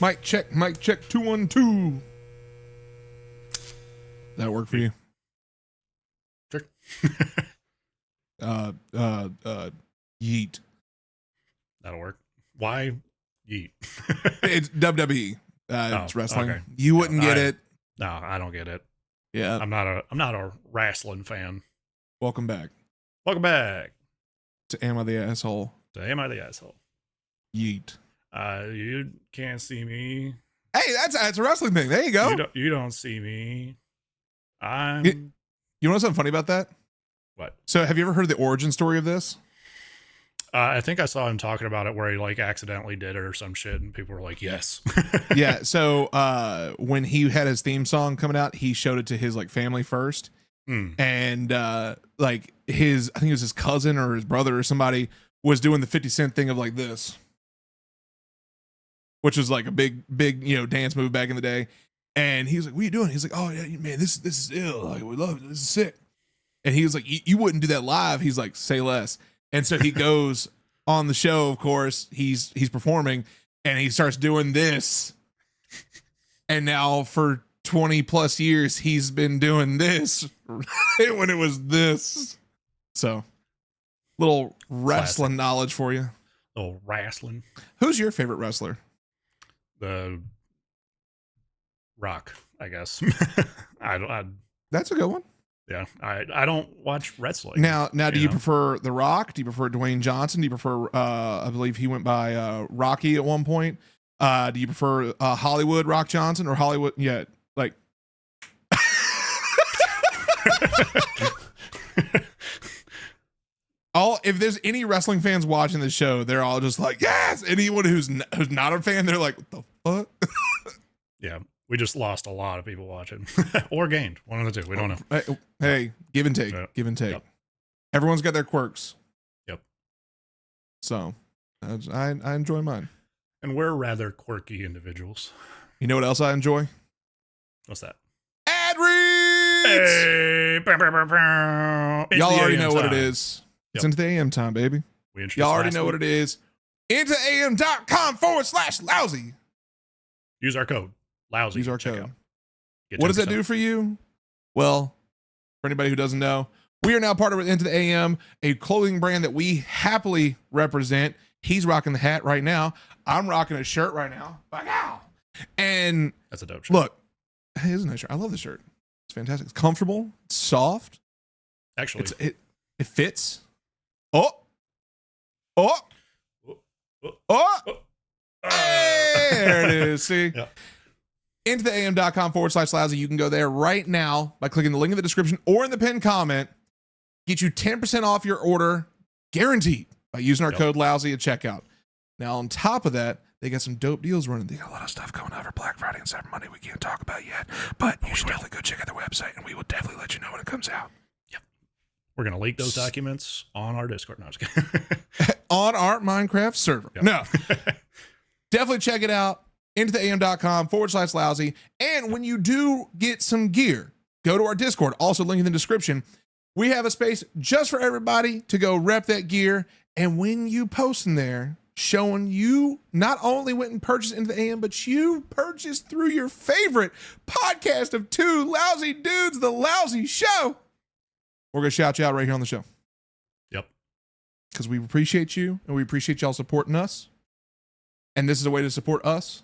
Mic check, 212. That work for you? Sure. Yeet. That'll work. Why yeet? It's WWE. It's wrestling. Okay. You wouldn't get it. No, I don't get it. Yeah. I'm not a wrestling fan. Welcome back Welcome back to Am I the Asshole? to Am I the Asshole? Yeet. You can't see me. Hey, that's a wrestling thing. There you go. You don't see me. I'm. You know something funny about that? What? So have you ever heard the origin story of this? I think I saw him talking about it where he like accidentally did it or some shit, and people were like, "Yes." Yeah. So when he had his theme song coming out, he showed it to his like family first, and like I think it was his cousin or his brother or somebody was doing the 50 Cent thing of like this, which was like a big dance move back in the day. And he was like, "What are you doing?" He's like, "Oh yeah, man, this is ill. Like we love it. This is sick." And he was like, "You wouldn't do that live." He's like, "Say less." And so he goes on the show. Of course, he's performing, and he starts doing this. And now for 20 plus years, he's been doing this right when it was this. So, little wrestling knowledge for you. Little wrestling. Who's your favorite wrestler? The Rock, I guess. That's a good one. Yeah, I don't watch wrestling. Now, do you prefer The Rock? Do you prefer Dwayne Johnson? Do you prefer? I believe he went by Rocky at one point. Do you prefer Hollywood Rock Johnson or Hollywood? Yeah, like. If there's any wrestling fans watching the show, they're all just like, yes. Anyone who's not a fan, they're like, what the fuck? Yeah. We just lost a lot of people watching or gained. One of the two. We don't know. Hey, give and take. Give and take. Yep. Everyone's got their quirks. Yep. So I enjoy mine. And we're rather quirky individuals. You know what else I enjoy? What's that? Ad reads! Hey, Y'all already know what it is. It's into the AM time, baby. Y'all already know what it is. IntoAM.com/lousy. Use our code. Lousy. Use our code. What does that do for you? Well, for anybody who doesn't know, we are now partnered with Into the AM, a clothing brand that we happily represent. He's rocking the hat right now. I'm rocking a shirt right now. Wow. And that's a dope shirt. Look, hey, it's a nice shirt. I love the shirt. It's fantastic. It's comfortable. It's soft. Actually, it fits. Oh. There it is. See? Yeah. IntoTheAM.com/lousy. You can go there right now by clicking the link in the description or in the pinned comment. Get you 10% off your order, guaranteed, by using our code lousy at checkout. Now, on top of that, they got some dope deals running. They got a lot of stuff going on for Black Friday and Cyber Monday we can't talk about yet, but you should definitely go check out their website, and we will definitely let you know when it comes out. Yep. We're going to leak those documents on our Discord. No, I was kidding. On our Minecraft server. Yep. No. Definitely check it out. IntoTheAM.com/lousy. And when you do get some gear, go to our Discord, also link in the description. We have a space just for everybody to go rep that gear. And when you post in there, showing you not only went and purchased Into the AM, but you purchased through your favorite podcast of two lousy dudes, The Lousy Show, we're going to shout you out right here on the show. Yep. Because we appreciate you, and we appreciate y'all supporting us. And this is a way to support us.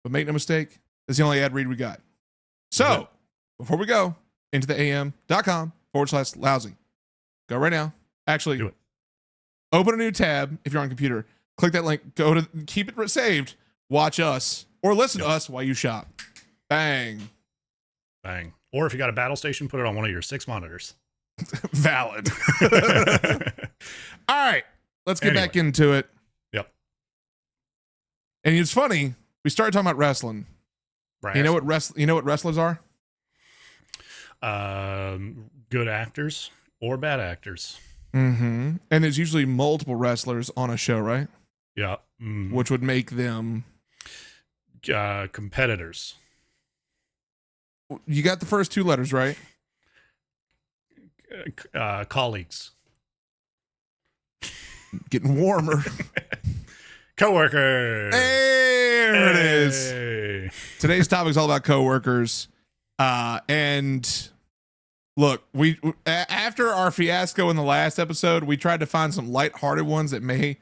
But make no mistake, it's the only ad read we got. So, before we go, IntoTheAM.com/lousy. Go right now. Actually, do it. Open a new tab if you're on a computer. Click that link. Go to keep it saved. Watch us or listen to us while you shop. Bang. Bang. Or if you got a battle station, put it on one of your 6 monitors. Valid. All right. Let's get back into it. Yep. And it's funny. We started talking about wrestling. You know what wrestlers are? Good actors or bad actors. Mm-hmm. And there's usually multiple wrestlers on a show, right? Yeah. Which would make them competitors. You got the first 2 letters, right? Colleagues. Getting warmer. COWORKERS. There it is. Today's topic is all about coworkers. And look, we after our fiasco in the last episode, we tried to find some lighthearted ones that may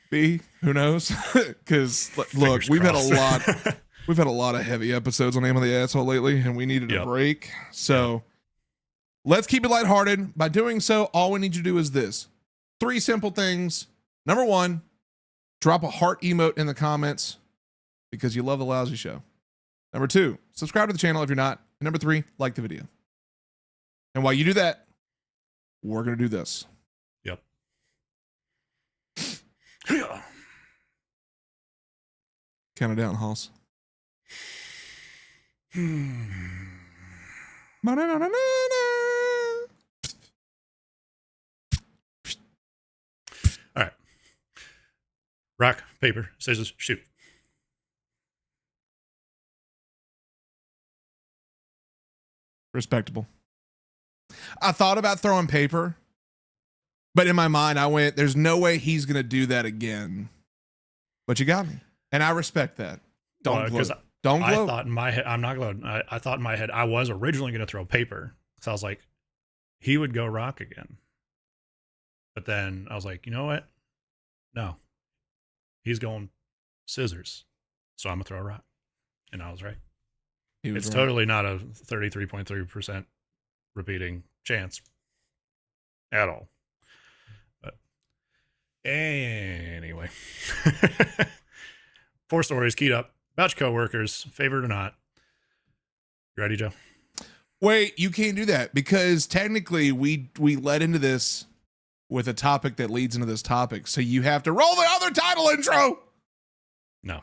be, who knows? Because look, we've had a lot of heavy episodes on Aim of the Asshole lately, and we needed a break. So let's keep it lighthearted. By doing so, all we need you to do is this: 3 simple things. Number 1, drop a heart emote in the comments because you love the lousy show. Number 2, subscribe to the channel if you're not. And number 3, like the video. And while you do that, we're going to do this. Yep. Count it down, Hoss. All right. Rock, paper, scissors, shoot. Respectable. I thought about throwing paper, but in my mind I went, there's no way he's going to do that again. But you got me. And I respect that. Don't gloat. Don't gloat. I thought in my head, I'm not gloating. I thought in my head, I was originally going to throw paper. So I was like, he would go rock again. But then I was like, you know what? No. He's going scissors. So I'm going to throw a rock. And I was right. It's right. Totally not a 33.3% repeating chance at all. But anyway. 4 stories keyed up about your coworkers, favorite or not. You ready, Joe? Wait, you can't do that because technically we led into this with a topic that leads into this topic. So you have to roll the other title intro. No.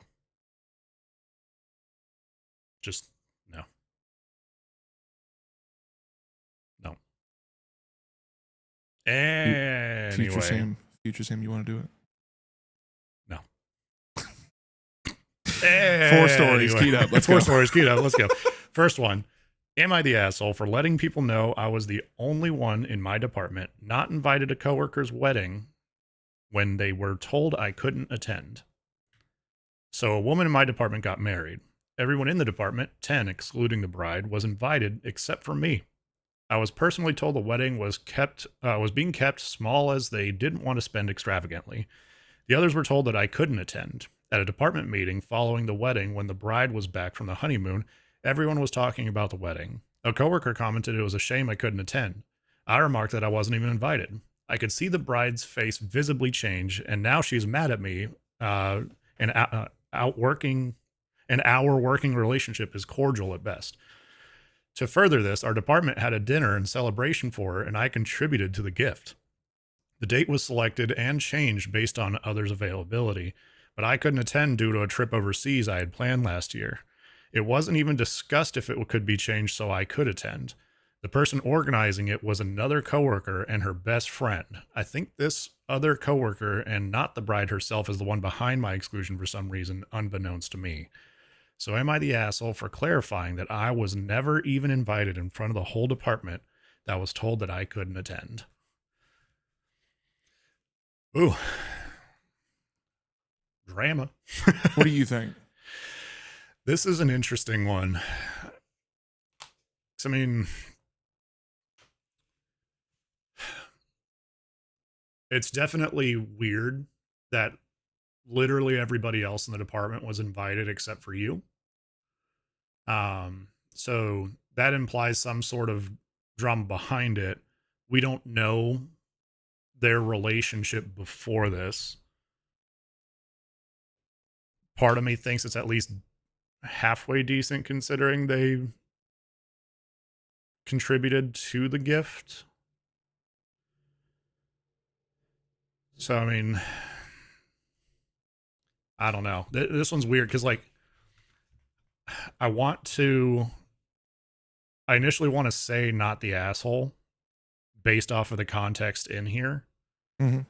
Just no. No. Anyway. Future Sam, you want to do it? No. 4 stories keyed up. Let's go. 4 stories keyed up. Let's go. First one. Am I the asshole for letting people know I was the only one in my department not invited to coworker's wedding when they were told I couldn't attend? So a woman in my department got married. Everyone in the department, 10 excluding the bride, was invited except for me. I was personally told the wedding was being kept small as they didn't want to spend extravagantly. The others were told that I couldn't attend. At a department meeting following the wedding when the bride was back from the honeymoon, everyone was talking about the wedding. A coworker commented it was a shame I couldn't attend. I remarked that I wasn't even invited. I could see the bride's face visibly change, and now she's mad at me. Our working relationship is cordial at best. To further this, our department had a dinner and celebration for her, and I contributed to the gift. The date was selected and changed based on others' availability, but I couldn't attend due to a trip overseas I had planned last year. It wasn't even discussed if it could be changed so I could attend. The person organizing it was another coworker and her best friend. I think this other coworker and not the bride herself is the one behind my exclusion for some reason, unbeknownst to me. So am I the asshole for clarifying that I was never even invited in front of the whole department that was told that I couldn't attend? Ooh. Drama. What do you think? This is an interesting one. I mean, it's definitely weird that literally everybody else in the department was invited except for you. So that implies some sort of drama behind it. We don't know their relationship before this. Part of me thinks it's at least halfway decent considering they contributed to the gift. So, I mean, I don't know. This one's weird because, like, I initially want to say not the asshole based off of the context in here. Mm-hmm.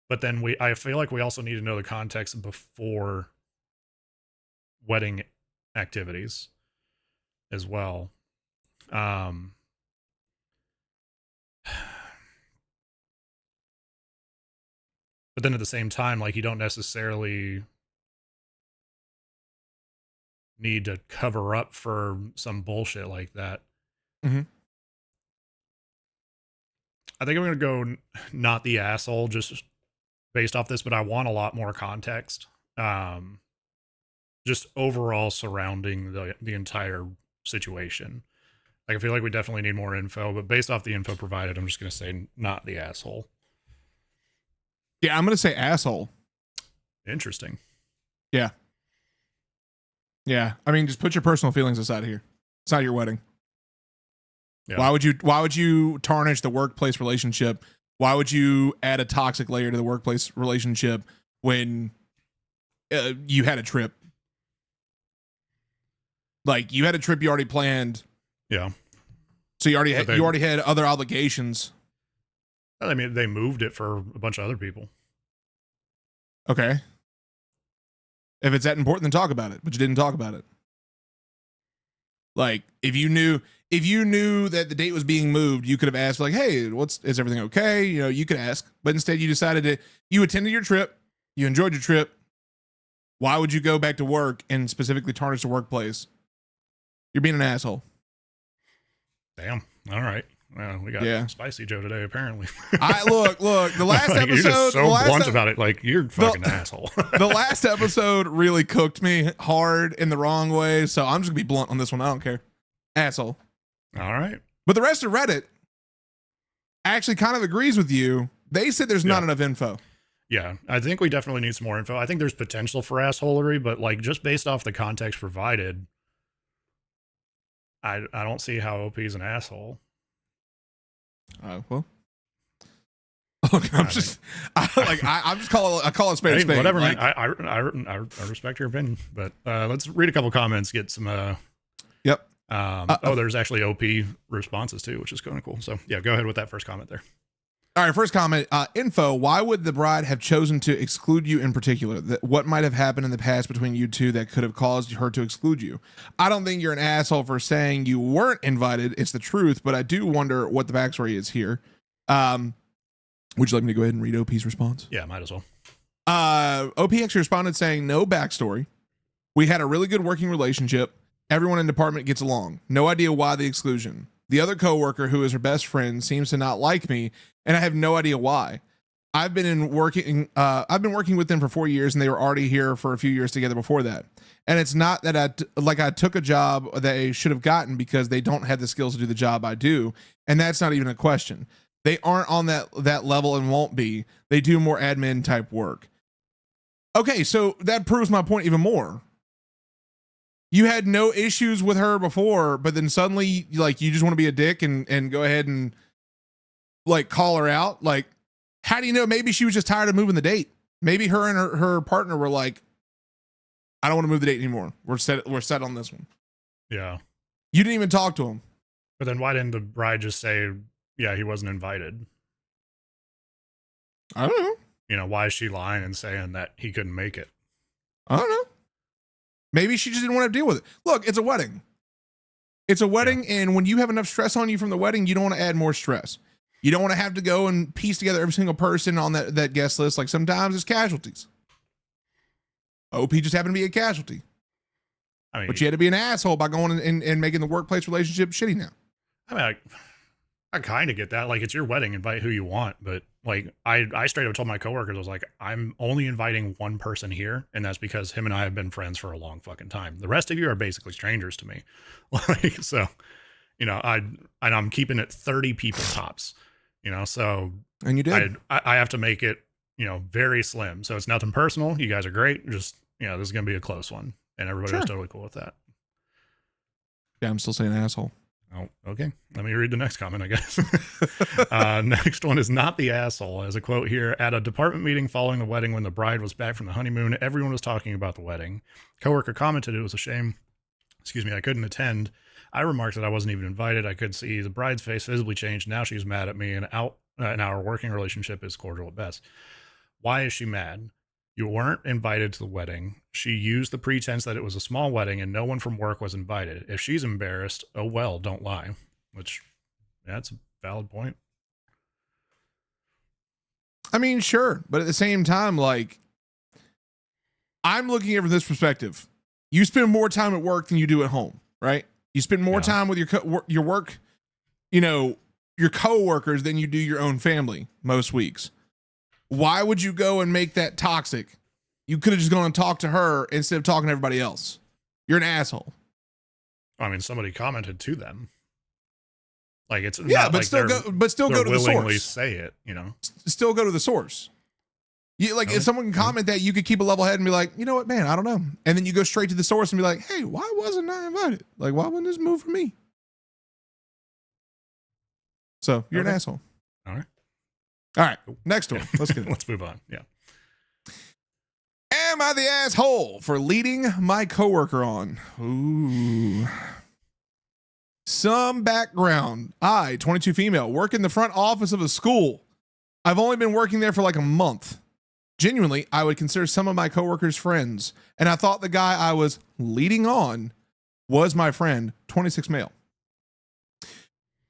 But then I feel like we also need to know the context before wedding activities as well. But then at the same time, like, you don't necessarily need to cover up for some bullshit like that. Mm-hmm. I think I'm going to go not the asshole just based off this, but I want a lot more context. Just overall surrounding the entire situation. Like, I feel like we definitely need more info, but based off the info provided, I'm just going to say not the asshole. Yeah, I'm going to say asshole. Interesting. Yeah. Yeah. I mean, just put your personal feelings aside here. It's not your wedding. Yeah. Why would you tarnish the workplace relationship? Why would you add a toxic layer to the workplace relationship when you had a trip? Like, you had a trip you already planned. Yeah. So you already had other obligations. I mean, they moved it for a bunch of other people. Okay. If it's that important, then talk about it. But you didn't talk about it. Like, if you knew that the date was being moved, you could have asked, like, hey, is everything okay? You know, you could ask. But instead you decided you attended your trip, you enjoyed your trip. Why would you go back to work and specifically tarnish the workplace? You're being an asshole. Damn. All right. Well, we got spicy Joe today, apparently. Look, the last like, episode. You're just so blunt about it. Like, you're fucking asshole. The last episode really cooked me hard in the wrong way. So I'm just gonna be blunt on this one. I don't care. Asshole. All right. But the rest of Reddit actually kind of agrees with you. They said there's not enough info. Yeah, I think we definitely need some more info. I think there's potential for assholery, but like, just based off the context provided, I don't see how OP is an asshole. Well, look, I'm just calling a spade a spade. Whatever, like, man. I respect your opinion, but let's read a couple comments, get some. Yep. There's actually OP responses too, which is kind of cool. So yeah, go ahead with that first comment there. All right, first comment. Info. Why would the bride have chosen to exclude you in particular? What might have happened in the past between you two that could have caused her to exclude you? I don't think you're an asshole for saying you weren't invited. It's the truth, but I do wonder what the backstory is here. Would you like me to go ahead and read OP's response? Yeah, might as well. OP actually responded saying, no backstory. We had a really good working relationship. Everyone in the department gets along. No idea why the exclusion. The other coworker, who is her best friend, seems to not like me, and I have no idea why. I've been working with them for 4 years, and they were already here for a few years together before that. And it's not that I took a job they should have gotten because they don't have the skills to do the job I do, and that's not even a question. They aren't on that level and won't be. They do more admin type work. Okay, so that proves my point even more. You had no issues with her before, but then suddenly, like, you just want to be a dick and go ahead and, like, call her out. Like, how do you know? Maybe she was just tired of moving the date. Maybe her and her partner were like, I don't want to move the date anymore. We're set on this one. Yeah. You didn't even talk to him. But then why didn't the bride just say, yeah, he wasn't invited? I don't know. You know, why is she lying and saying that he couldn't make it? I don't know. Maybe she just didn't want to deal with it. Look, it's a wedding. It's a wedding, and when you have enough stress on you from the wedding, you don't want to add more stress. You don't want to have to go and piece together every single person on that guest list. Like, sometimes it's casualties. OP just happened to be a casualty. I mean, but you had to be an asshole by going and making the workplace relationship shitty now. I mean, I kind of get that. Like, it's your wedding, invite who you want. But like, I straight up told my coworkers, I was like, I'm only inviting one person here, and that's because him and I have been friends for a long fucking time. The rest of you are basically strangers to me. Like, so, you know, I'm keeping it 30 people tops. You know, so and you did. I have to make it, you know, very slim. So it's nothing personal. You guys are great. Just, you know, this is gonna be a close one, and everybody was totally cool with that. Yeah, I'm still saying asshole. Oh, okay. Let me read the next comment, I guess. Next one is not the asshole. As a quote here, at a department meeting following the wedding when the bride was back from the honeymoon, everyone was talking about the wedding. Coworker commented it was a shame. Excuse me, I couldn't attend. I remarked that I wasn't even invited. I could see the bride's face visibly change. Now she's mad at me, and our working relationship is cordial at best. Why is she mad? You weren't invited to the wedding. She used the pretense that it was a small wedding and no one from work was invited. If she's embarrassed, oh well, don't lie. Which, that's a valid point. I mean, sure. But at the same time, like, I'm looking at it from this perspective. You spend more time at work than you do at home, right? You spend more Yeah. time with your work, your coworkers than you do your own family most weeks. Why would you go and make that toxic? You could have just gone and talked to her instead of talking to everybody else. You're an asshole. I mean, somebody commented to them. Like it's Yeah, not but like still they're- go. But still they're go to the willingly source. say it, you know. Still go to the source. You like Really? if someone can comment that, you could keep a level head and be like, you know what, man, I don't know. And then you go straight to the source and be like, hey, why wasn't I invited? Like, why wasn't this move for me? So you're an Okay. asshole. All right. All right. Next one. Let's get it. Let's move on. Yeah. Am I the asshole for leading my coworker on? Ooh. Some background. I, 22 female, work in the front office of a school. I've only been working there for like a month. Genuinely, I would consider some of my coworkers friends, and I thought the guy I was leading on was my friend, 26 male.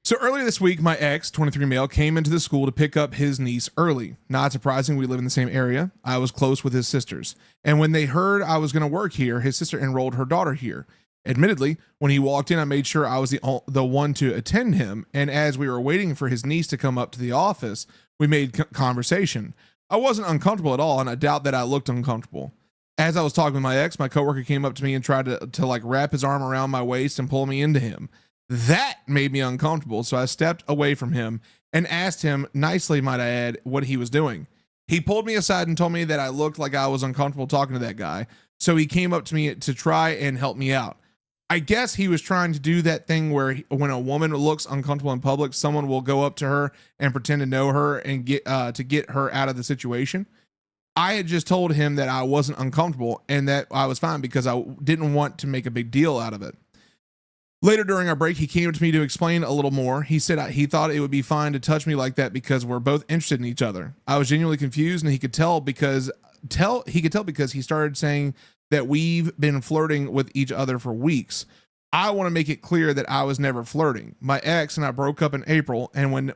So earlier this week, my ex, 23 male, came into the school to pick up his niece early. Not surprising, we live in the same area. I was close with his sisters. And when they heard I was going to work here, his sister enrolled her daughter here. Admittedly, when he walked in, I made sure I was the one to attend him. And as we were waiting for his niece to come up to the office, we made conversation. I wasn't uncomfortable at all, and I doubt that I looked uncomfortable. As I was talking with my ex, my coworker came up to me and tried to like wrap his arm around my waist and pull me into him. That made me uncomfortable, so I stepped away from him and asked him, nicely might I add, what he was doing. He pulled me aside and told me that I looked like I was uncomfortable talking to that guy, so he came up to me to try and help me out. I guess he was trying to do that thing where when a woman looks uncomfortable in public, someone will go up to her and pretend to know her and get her out of the situation. I had just told him that I wasn't uncomfortable and that I was fine because I didn't want to make a big deal out of it. Later during our break, he came up to me to explain a little more. He said he thought it would be fine to touch me like that because we're both interested in each other. I was genuinely confused, and he could tell because he started saying that we've been flirting with each other for weeks. I want to make it clear that I was never flirting. My ex and I broke up in April, and when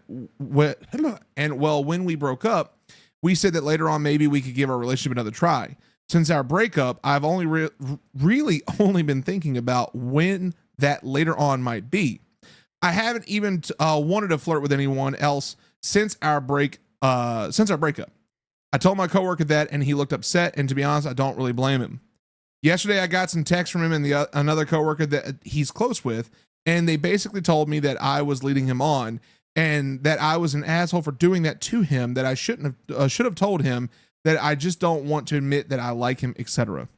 we broke up, we said that later on maybe we could give our relationship another try. Since our breakup, I've only really only been thinking about when that later on might be. I haven't even wanted to flirt with anyone else since our breakup. I told my coworker that, and he looked upset, and to be honest, I don't really blame him. Yesterday, I got some texts from him and another coworker that he's close with, and they basically told me that I was leading him on and that I was an asshole for doing that to him, that I should have told him that I just don't want to admit that I like him, etc.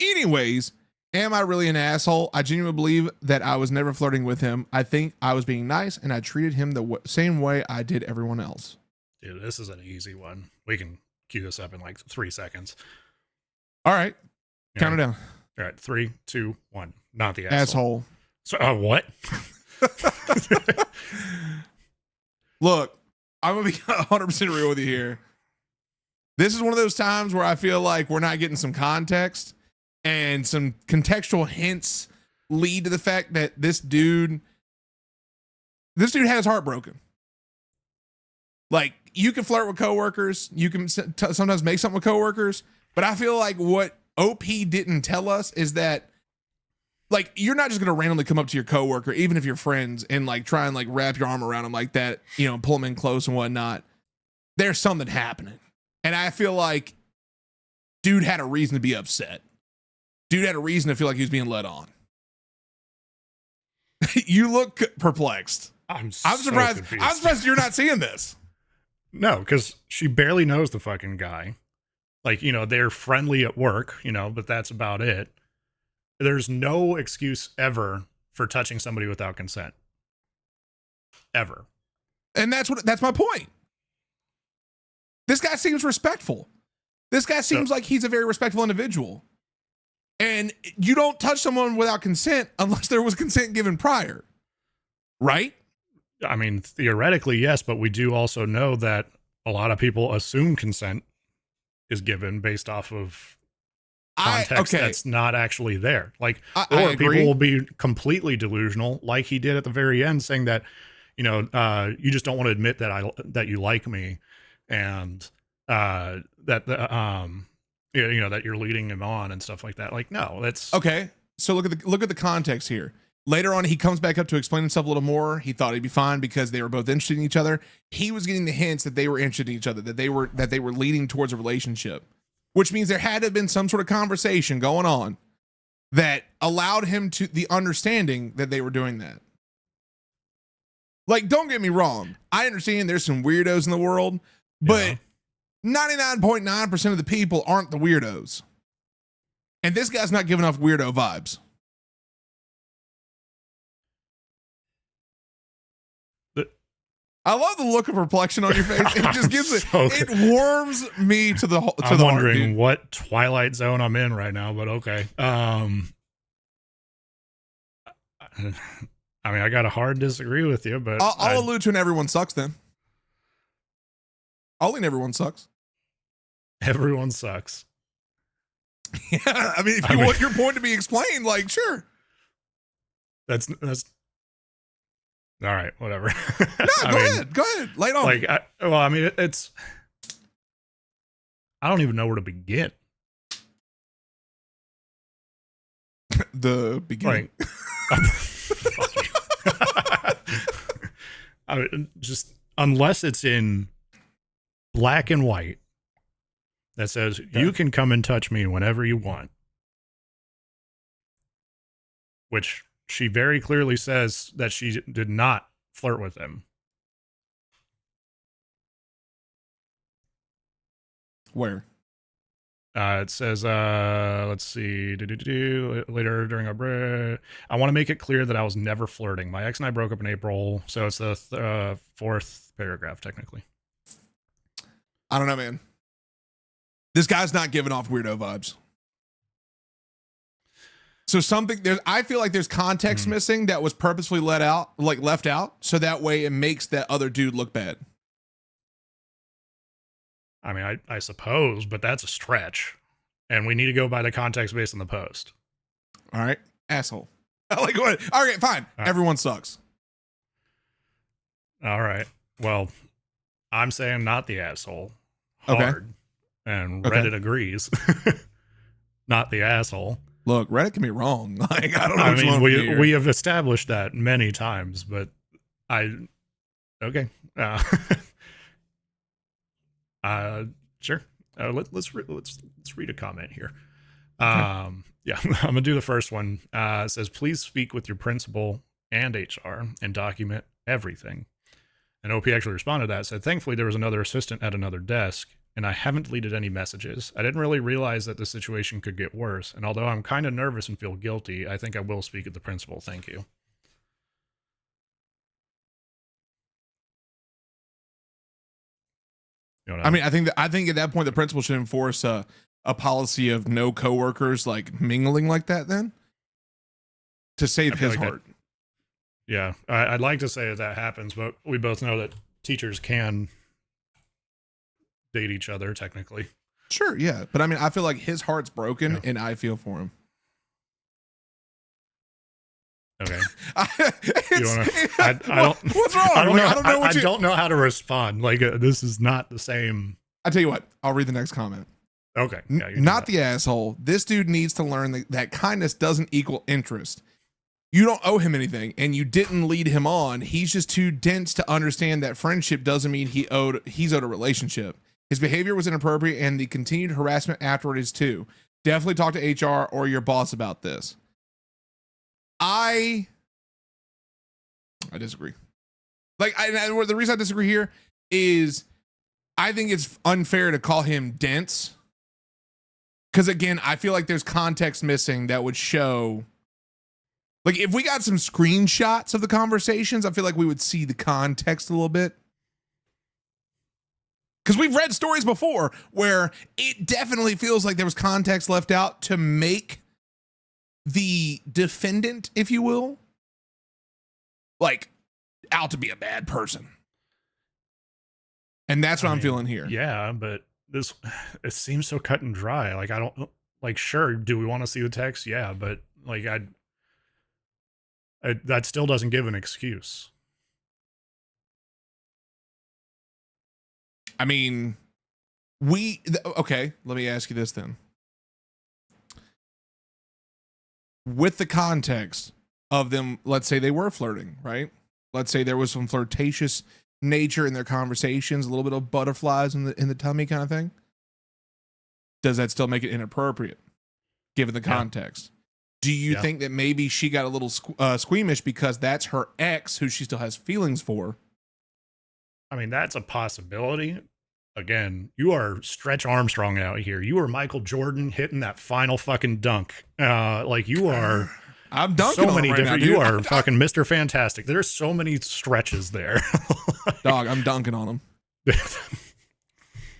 Anyways, am I really an asshole? I genuinely believe that I was never flirting with him. I think I was being nice, and I treated him the same way I did everyone else. Dude, this is an easy one. We can cue this up in like 3 seconds. All right. Yeah. Count it down. All right. 3, 2, 1. Not the Asshole. So, what? Look, I'm going to be 100% real with you here. This is one of those times where I feel like we're not getting some context, and some contextual hints lead to the fact that this dude has heartbroken. Like, you can flirt with coworkers, you can sometimes make something with coworkers, but I feel like what OP didn't tell us is that, like, you're not just going to randomly come up to your coworker, even if you're friends, and like try and like wrap your arm around them like that, pull them in close and whatnot. There's something happening. And I feel like dude had a reason to be upset. Dude had a reason to feel like he was being led on. You look perplexed. I'm surprised. confused. I'm surprised you're not seeing this. No, because she barely knows the fucking guy. Like, they're friendly at work, but that's about it. There's no excuse ever for touching somebody without consent. Ever. And that's my point. This guy seems respectful. This guy seems like he's a very respectful individual. And you don't touch someone without consent unless there was consent given prior. Right? I mean, theoretically, yes, but we do also know that a lot of people assume consent is given based off of context that's not actually there. Like, or people will be completely delusional, like he did at the very end, saying that, you just don't want to admit that you like me, and that you know, that you're leading him on and stuff like that. Like, no, that's Okay. So look at the context here. Later on, he comes back up to explain himself a little more. He thought he'd be fine because they were both interested in each other. He was getting the hints that they were interested in each other, that they were leading towards a relationship, which means there had to have been some sort of conversation going on that allowed him to the understanding that they were doing that. Like, don't get me wrong. I understand there's some weirdos in the world, but 99.9% of the people aren't the weirdos. And this guy's not giving off weirdo vibes. I love the look of perplexion on your face. It just gives it warms me to the I'm the wondering heart, what Twilight Zone I'm in right now, but okay. I mean, I got to hard disagree with you, but I'll allude to an everyone sucks then. I'll lean everyone sucks. Everyone sucks. Yeah, I mean, if you want your point to be explained, like, sure. That's all right, whatever. No, go ahead. Lay it on. Like, I mean, it's. I don't even know where to begin. The beginning. Like, I mean, just unless it's in black and white that says you can come and touch me whenever you want, which she very clearly says that she did not flirt with him. Where? It says, let's see, later during our break, I want to make it clear that I was never flirting. My ex and I broke up in April, so it's the fourth paragraph, technically. I don't know, man. This guy's not giving off weirdo vibes. So I feel like there's context missing that was purposefully left out, so that way it makes that other dude look bad. I mean, I suppose, but that's a stretch. And we need to go by the context based on the post. All right. Asshole. Like, what? All right, fine. Everyone sucks. All right. Well, I'm saying not the asshole. Hard. Okay. And Reddit agrees. Not the asshole. Look, Reddit can be wrong. Like, I don't know. I mean, we have established that many times, but okay. Sure. Let's read a comment here. Yeah, I'm gonna do the first one. It says, please speak with your principal and HR and document everything. And OP actually responded to that, said, thankfully there was another assistant at another desk, and I haven't deleted any messages. I didn't really realize that the situation could get worse, and although I'm kind of nervous and feel guilty, I think I will speak with the principal. Thank you. I mean, I think at that point the principal should enforce a policy of no coworkers like mingling like that, then, to save his heart. Yeah, I'd like to say that happens, but we both know that teachers can date each other technically. Sure, yeah, but I mean, I feel like his heart's broken, and I feel for him. Okay. I don't. What's wrong? I don't know how to respond. Like, this is not the same. I tell you what. I'll read the next comment. Okay. Yeah, not the asshole. This dude needs to learn that kindness doesn't equal interest. You don't owe him anything, and you didn't lead him on. He's just too dense to understand that friendship doesn't mean he's owed a relationship. His behavior was inappropriate, and the continued harassment afterward is too. Definitely talk to HR or your boss about this. I disagree. Like, the reason I disagree here is I think it's unfair to call him dense. Because again, I feel like there's context missing that would show. Like, if we got some screenshots of the conversations, I feel like we would see the context a little bit. Because we've read stories before where it definitely feels like there was context left out to make the defendant, if you will, like, out to be a bad person. And that's what I'm feeling here. Yeah, but it seems so cut and dry. Like, I don't, like, sure, do we want to see the text? Yeah, but like, that still doesn't give an excuse. I mean, Okay, let me ask you this then. With the context of them, let's say they were flirting, right? Let's say there was some flirtatious nature in their conversations, a little bit of butterflies in the tummy kind of thing. Does that still make it inappropriate given the context? Do you think that maybe she got a little squeamish because that's her ex who she still has feelings for? I mean, that's a possibility. Again, you are Stretch Armstrong out here. You are Michael Jordan hitting that final fucking dunk. Like you are. I'm dunking so on many him right different. now, dude. You are fucking Mr. Fantastic. There's so many stretches there. Dog, I'm dunking on him.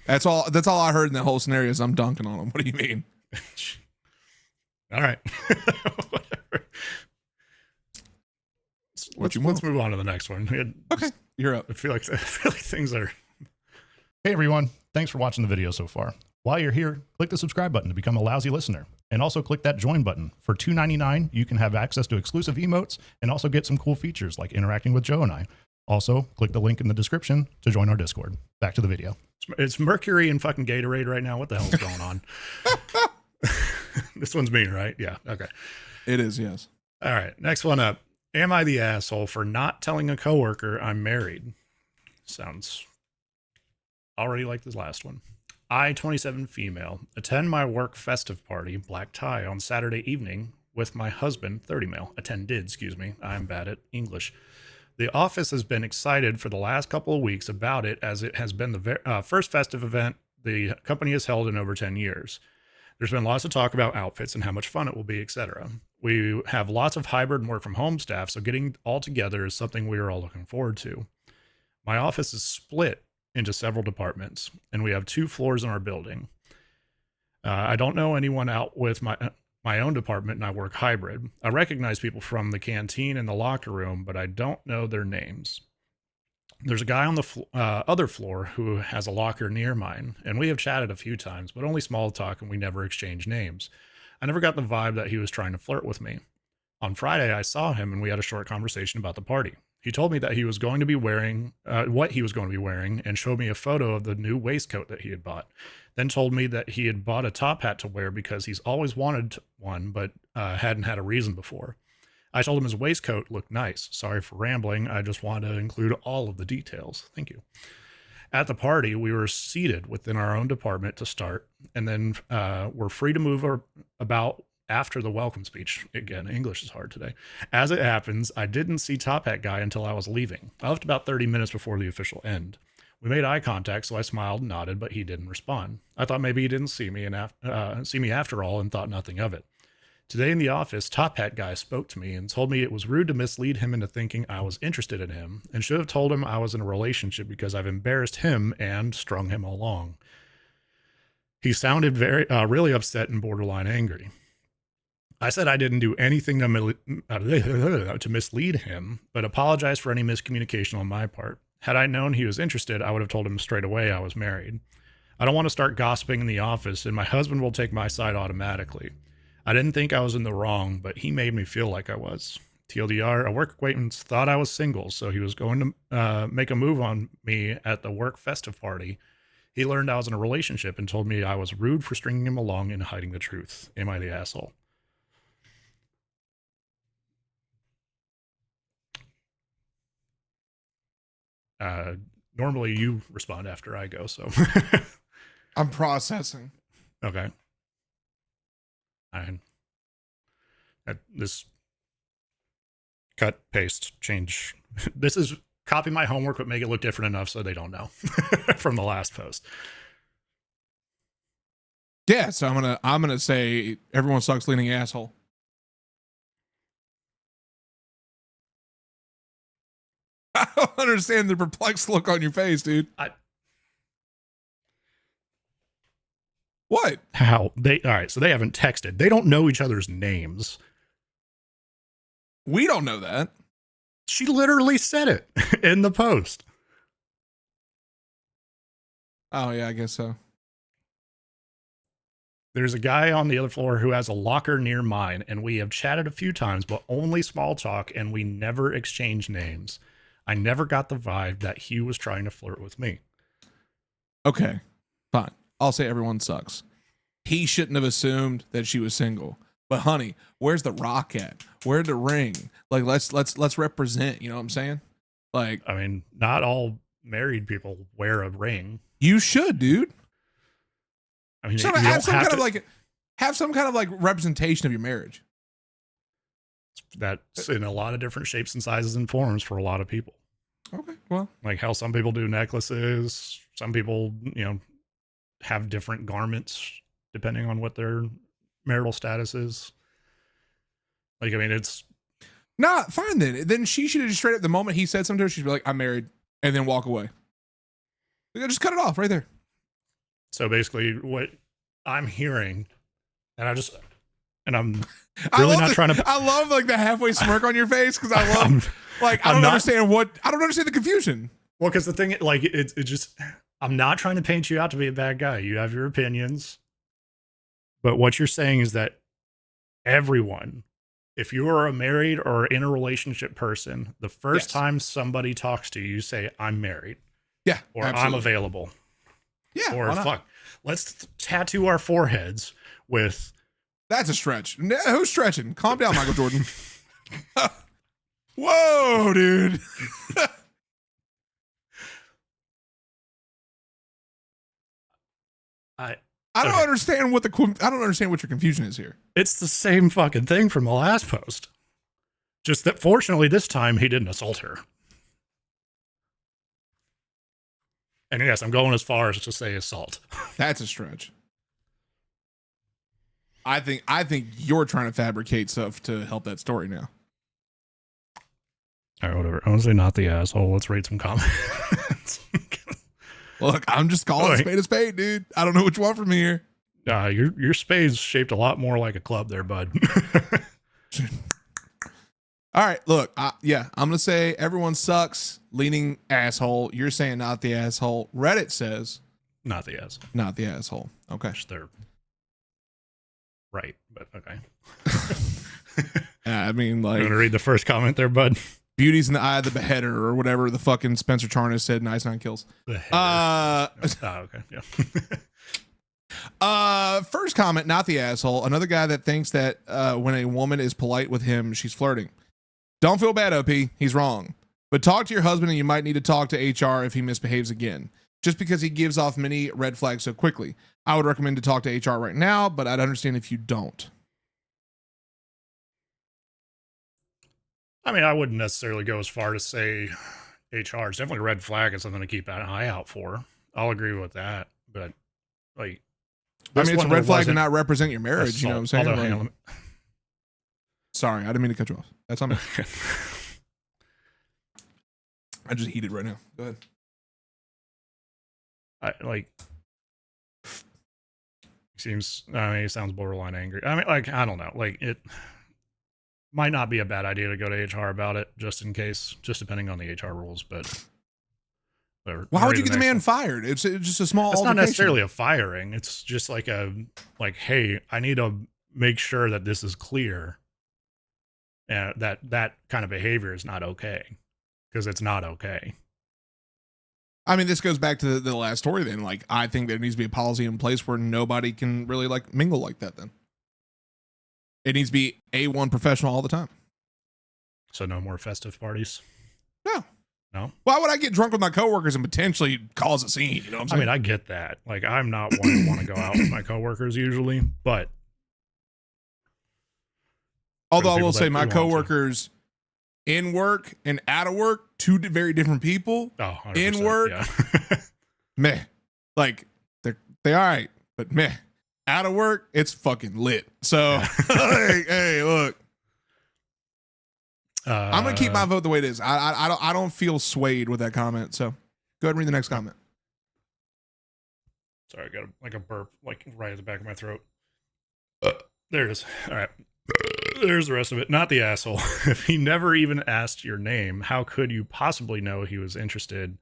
That's all I heard in that whole scenario is I'm dunking on him. What do you mean? All right. Let's move on to the next one. Okay, you're up. I feel like things are. Hey everyone, thanks for watching the video so far. While you're here, click the subscribe button to become a lousy listener. And also click that join button. For $2.99, you can have access to exclusive emotes and also get some cool features like interacting with Joe and I. Also, click the link in the description to join our Discord. Back to the video. It's Mercury and fucking Gatorade right now. What the hell's going on? This one's me, right? Yeah. Okay. It is, yes. All right. Next one up. Am I the asshole for not telling a coworker I'm married? Sounds already like this last one. I, 27 female, attend my work festive party, black tie, on Saturday evening with my husband, 30 male. Attended, excuse me. I'm bad at English. The office has been excited for the last couple of weeks about it, as it has been the first festive event the company has held in over 10 years. There's been lots of talk about outfits and how much fun it will be, etc. We have lots of hybrid and work from home staff, so getting all together is something we are all looking forward to. My office is split into several departments, and we have 2 floors in our building. I don't know anyone out with my own department, and I work hybrid. I recognize people from the canteen and the locker room, but I don't know their names. There's a guy on the other floor who has a locker near mine, and we have chatted a few times, but only small talk, and we never exchanged names. I never got the vibe that he was trying to flirt with me. On Friday, I saw him, and we had a short conversation about the party. He told me that he was going to be wearing, what he was going to be wearing, and showed me a photo of the new waistcoat that he had bought. Then told me that he had bought a top hat to wear because he's always wanted one, but hadn't had a reason before. I told him his waistcoat looked nice. Sorry for rambling. I just wanted to include all of the details. Thank you. At the party, we were seated within our own department to start, and then we're free to move about after the welcome speech. Again, English is hard today. As it happens, I didn't see Top Hat Guy until I was leaving. I left about 30 minutes before the official end. We made eye contact, so I smiled and nodded, but he didn't respond. I thought maybe he didn't see me after all and thought nothing of it. Today in the office, Top Hat Guy spoke to me and told me it was rude to mislead him into thinking I was interested in him, and should have told him I was in a relationship because I've embarrassed him and strung him along. He sounded really upset and borderline angry. I said I didn't do anything to mislead him, but apologized for any miscommunication on my part. Had I known he was interested, I would have told him straight away I was married. I don't want to start gossiping in the office, and my husband will take my side automatically. I didn't think I was in the wrong, but he made me feel like I was. TLDR, a work acquaintance thought I was single, so he was going to make a move on me at the work festive party. He learned I was in a relationship and told me I was rude for stringing him along and hiding the truth. Am I the asshole? Normally you respond after I go, so. I'm processing. Okay. This cut, paste, change. This is copy my homework, but make it look different enough so they don't know from the last post. Yeah, so I'm gonna say everyone sucks, leaning asshole. I don't understand the perplexed look on your face, dude. What? How? All right, so they haven't texted. They don't know each other's names. We don't know that. She literally said it in the post. Oh, yeah, I guess so. There's a guy on the other floor who has a locker near mine, and we have chatted a few times, but only small talk, and we never exchanged names. I never got the vibe that he was trying to flirt with me. Okay, fine. I'll say everyone sucks. He shouldn't have assumed that she was single. But honey, where's the rock at? Where's the ring? Like let's represent, you know what I'm saying? Like, I mean, not all married people wear a ring. you should, dude. I mean, So you have don't some have kind to, of like have some kind of like representation of your marriage. that's in a lot of different shapes and sizes and forms for a lot of people. Okay, well, Like how some people do necklaces, some people, you know, have different garments depending on what their marital status is. Like, I mean, it's nah, fine then. Then she should have just straight up the moment he said something to her, she'd be like, "I'm married," and then walk away. Just cut it off right there. so basically what I'm hearing, and I'm I really love not trying to. I love like the halfway smirk on your face because I love like I I'm don't not- understand the confusion. Well, because the thing, like, it just, I'm not trying to paint you out to be a bad guy. You have your opinions, but what you're saying is that everyone, if you are a married or in a relationship person, the first Yes. time somebody talks to you, you say, "I'm married," Yeah, or "I'm absolutely. available," Yeah, or why not? "Fuck, let's tattoo our foreheads with." That's a stretch. Who's stretching? Calm down, Michael Jordan. Whoa, dude. I don't Okay. understand what I don't understand what your confusion is here. It's the same fucking thing from the last post. Just that fortunately this time he didn't assault her. And yes, I'm going as far as to say assault. That's a stretch. I think you're trying to fabricate stuff to help that story now. All right, whatever. I want to say not the asshole. Let's read some comments. Look, I'm just calling a spade, dude. I don't know what you want from me here. Your spade's shaped a lot more like a club there, bud. All right, look, I'm gonna say everyone sucks, leaning asshole. You're saying not the asshole. Reddit says Not the asshole. not the asshole. Okay. They're right, but okay. I mean, I'm like, going to read the first comment there, bud. beauty's in the eye of the beheader, or whatever the fucking Spencer Charnas said in Ice Nine Kills. Okay, yeah. First comment, not the asshole. Another guy that thinks that when a woman is polite with him, she's flirting. Don't feel bad, OP. He's wrong. But talk to your husband, and you might need to talk to HR if he misbehaves again. Just because he gives off many red flags so quickly. I would recommend to talk to HR right now, but I'd understand if you don't. I mean, I wouldn't necessarily go as far to say HR. It's definitely a red flag and something to keep an eye out for. I'll agree with that. But, like, I mean, it's a red flag to wasn't not represent your marriage. You know what I'm saying? Although, Like- hang on, sorry, I didn't mean to cut you off. That's on me. let me- I just heated right now. Go ahead. He sounds borderline angry. I mean, like, I don't know. Like, it might not be a bad idea to go to HR about it, just in case, just depending on the HR rules. But whatever. Why I'll would read you get the next man one. fired? It's just a small It's not altercation. necessarily a firing. It's just like hey, I need to make sure that this is clear. That kind of behavior is not okay, because it's not okay. I mean, this goes back to the last story then. Like, I think there needs to be a policy in place where nobody can really like mingle like that then. It needs to be A1 professional all the time. So no more festive parties. No. No? Why would I get drunk with my coworkers and potentially cause a scene? You know what I'm I saying? mean, I get that. Like, I'm not one to want to go out with my coworkers usually, but Although I people will that say my do want to. coworkers in work and out of work, two very different people. 100%, In work, yeah. Meh. Like, they all right, but meh. Out of work, it's fucking lit. So, like, hey, look. I'm gonna keep my vote the way it is. I don't feel swayed with that comment. So go ahead and read the next comment. Sorry, I got a burp like right at the back of my throat. There it is. All right. There's the rest of it. Not the asshole. If he never even asked your name, how could you possibly know he was interested?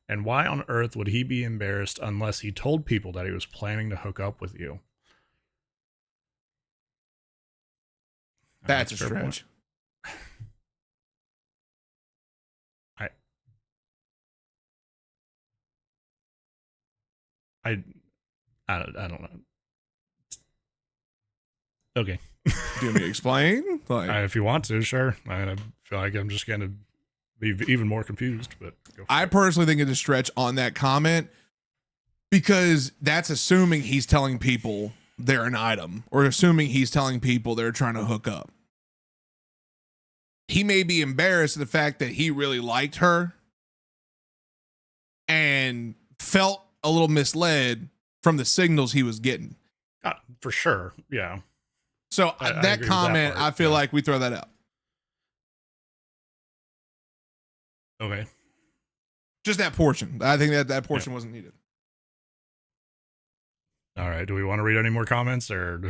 And why on earth would he be embarrassed unless he told people that he was planning to hook up with you? That's a fair point. stretch. I don't know. Okay. Do you want me to explain? Like, If you want to, sure. I feel like I'm just going to be even more confused, but I personally think it's a stretch on that comment because that's assuming he's telling people they're an item or assuming he's telling people they're trying to hook up. He may be embarrassed of the fact that he really liked her and felt a little misled from the signals he was getting. For sure. Yeah. So I that agree with comment, that part, I feel like we throw that out. Okay. Just that portion. I think that portion wasn't needed. All right. Do we want to read any more comments or?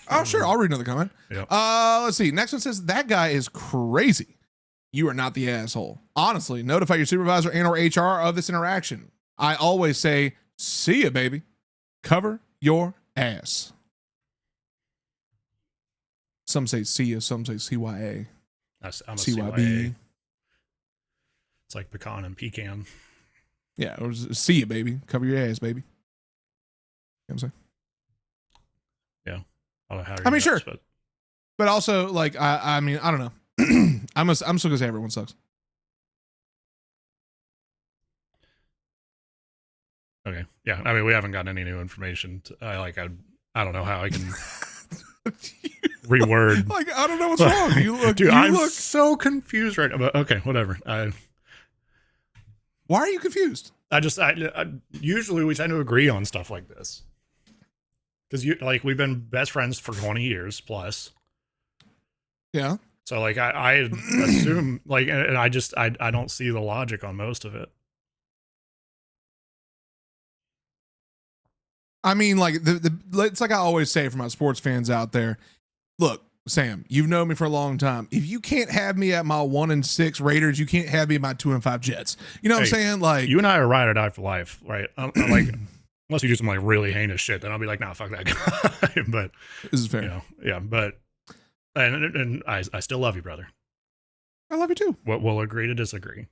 Oh, sure. I'll read another comment. Yep. Let's see. Next one says, that guy is crazy. You are not the asshole. Honestly, notify your supervisor and or HR of this interaction. I always say, see ya, baby. Cover your ass. Some say see ya, some say CYA. I'm a CYB. CYA. It's like pecan and pecan. Yeah, or see ya, baby. Cover your ass, baby. You know what I'm saying? Yeah. I don't know how I mean, sure. But But also, like, I mean, I don't know. I'm still gonna say everyone sucks. okay. Yeah. I mean, we haven't gotten any new information. I don't know how I can reword. Like, I don't know what's wrong. You look, Dude, you I'm look. so confused right now. But okay, whatever. Why are you confused? I usually we tend to agree on stuff like this because we've been best friends for 20 years plus. Yeah. So like I assume like, and I don't see the logic on most of it. I mean, like it's like I always say for my sports fans out there. Look, Sam, you've known me for a long time. If you can't have me at my 1-6 Raiders, you can't have me at my 2-5 Jets. You know what I'm saying? Like, you and I are ride or die for life, right? I'm like, unless you do some like really heinous shit, then I'll be like, nah, fuck that guy. But this is fair. You know, yeah, but and I still love you, brother. I love you too. We'll agree to disagree.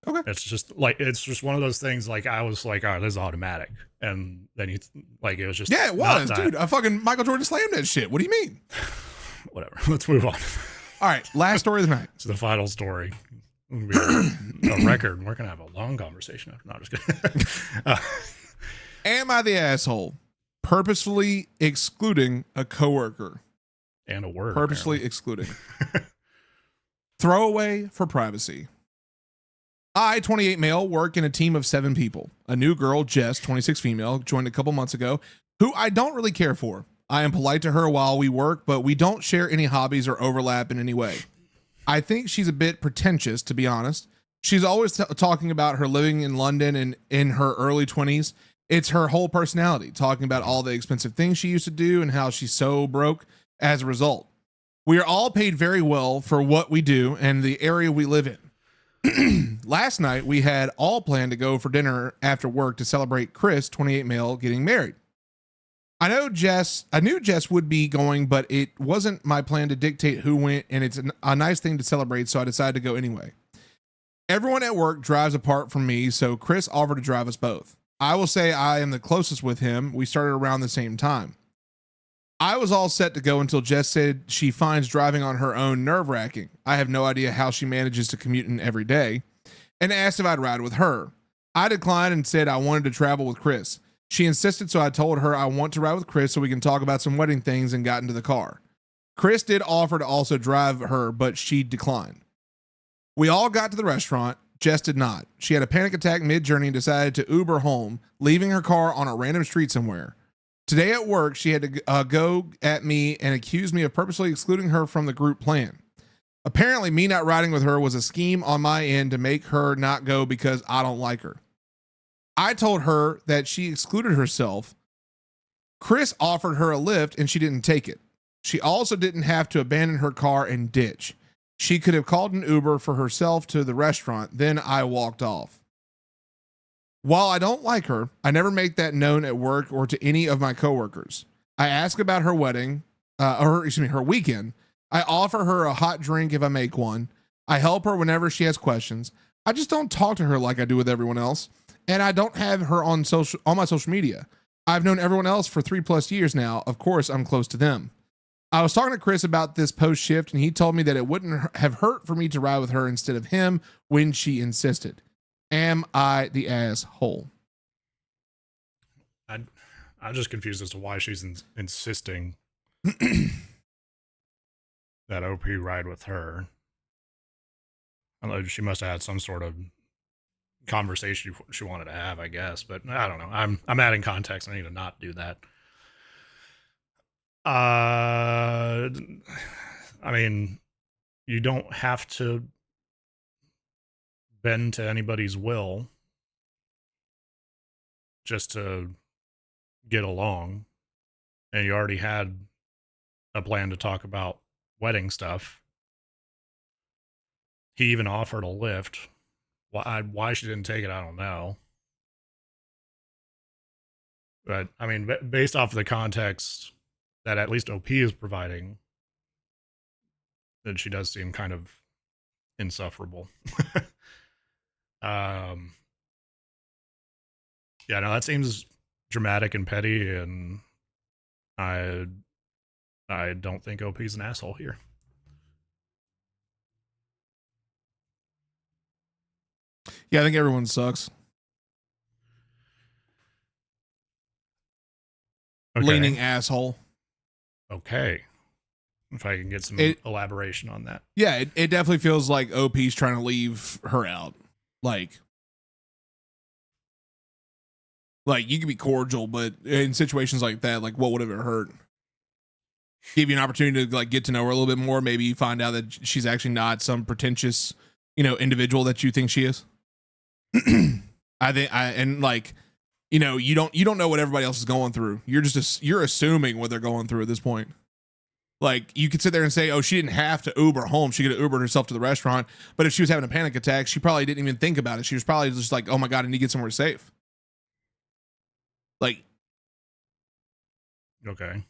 Okay. It's just one of those things. Like I was like, oh, this is automatic, and then it was just Yeah, it was, dude. I fucking Michael Jordan slammed that shit. What do you mean? Whatever. Let's move on. All right, last story of the night. It's the final story. It'll be a record. We're gonna have a long conversation. No, I'm just kidding. Am I the asshole purposefully excluding a coworker? And a word. Purposefully excluding. Throwaway for privacy. I, 28 male, work in a team of 7 people. A new girl, Jess, 26 female, joined a couple months ago, who I don't really care for. I am polite to her while we work, but we don't share any hobbies or overlap in any way. I think she's a bit pretentious, to be honest. She's always talking about her living in London and in her early 20s. It's her whole personality, talking about all the expensive things she used to do and how she's so broke as a result. We are all paid very well for what we do and the area we live in. Last night, we had all planned to go for dinner after work to celebrate Chris, 28 male, getting married. I knew Jess would be going, but it wasn't my plan to dictate who went, and it's a nice thing to celebrate, so I decided to go anyway. Everyone at work drives apart from me, so Chris offered to drive us both. I will say I am the closest with him. We started around the same time. I was all set to go until Jess said she finds driving on her own nerve-wracking. I have no idea how she manages to commute in every day, and asked if I'd ride with her. I declined and said I wanted to travel with Chris. She insisted, so I told her I want to ride with Chris so we can talk about some wedding things and got into the car. Chris did offer to also drive her, but she declined. We all got to the restaurant. Jess did not. She had a panic attack mid-journey and decided to Uber home, leaving her car on a random street somewhere. Today at work, she had to go at me and accuse me of purposely excluding her from the group plan. Apparently, me not riding with her was a scheme on my end to make her not go because I don't like her. I told her that she excluded herself. Chris offered her a lift and she didn't take it. She also didn't have to abandon her car and ditch. She could have called an Uber for herself to the restaurant. Then I walked off. While I don't like her, I never make that known at work or to any of my coworkers. I ask about her wedding, her weekend. I offer her a hot drink if I make one. I help her whenever she has questions. I just don't talk to her like I do with everyone else. And I don't have her on my social media. I've known everyone else for 3+ years now. Of course, I'm close to them. I was talking to Chris about this post shift, and he told me that it wouldn't have hurt for me to ride with her instead of him when she insisted. Am I the asshole? I'm just confused as to why she's insisting that OP ride with her. I don't know, she must have had some sort of conversation she wanted to have, I guess, but I don't know. I'm adding context. I need to not do that. I mean, you don't have to bend to anybody's will just to get along, and you already had a plan to talk about wedding stuff. He even offered a lift. Why she didn't take it, I don't know. But I mean, based off of the context that at least OP is providing, then she does seem kind of insufferable. Yeah, no, that seems dramatic and petty, and I don't think OP's an asshole here. Yeah, I think everyone sucks. Okay. Leaning asshole. Okay. If I can get some elaboration on that. Yeah, it definitely feels like OP's trying to leave her out. Like you can be cordial, but in situations like that, like what would have it hurt? Give you an opportunity to like get to know her a little bit more. Maybe you find out that she's actually not some pretentious, individual that you think she is. I think you don't know what everybody else is going through. You're assuming what they're going through at this point. Like you could sit there and say, oh, she didn't have to Uber home. She could have Ubered herself to the restaurant. But if she was having a panic attack, she probably didn't even think about it. She was probably just like, oh my God, I need to get somewhere safe. Like, okay.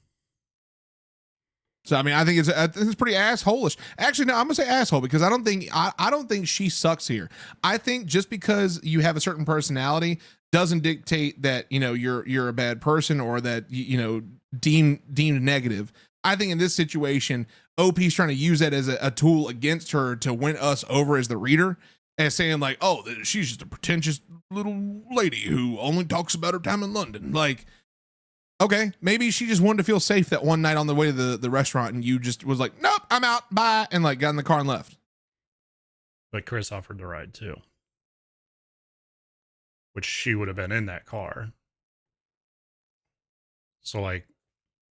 So I mean, I think it's pretty asshole-ish. Actually, no, I'm gonna say asshole because I don't think she sucks here. I think just because you have a certain personality doesn't dictate that you're a bad person or that deemed negative. I think in this situation, OP's trying to use that as a tool against her to win us over as the reader, as saying like, oh, she's just a pretentious little lady who only talks about her time in London. Like, okay, maybe she just wanted to feel safe that one night on the way to the restaurant, and you just was like, nope, I'm out, bye, and like got in the car and left. But Chris offered the ride too, which she would have been in that car. So like,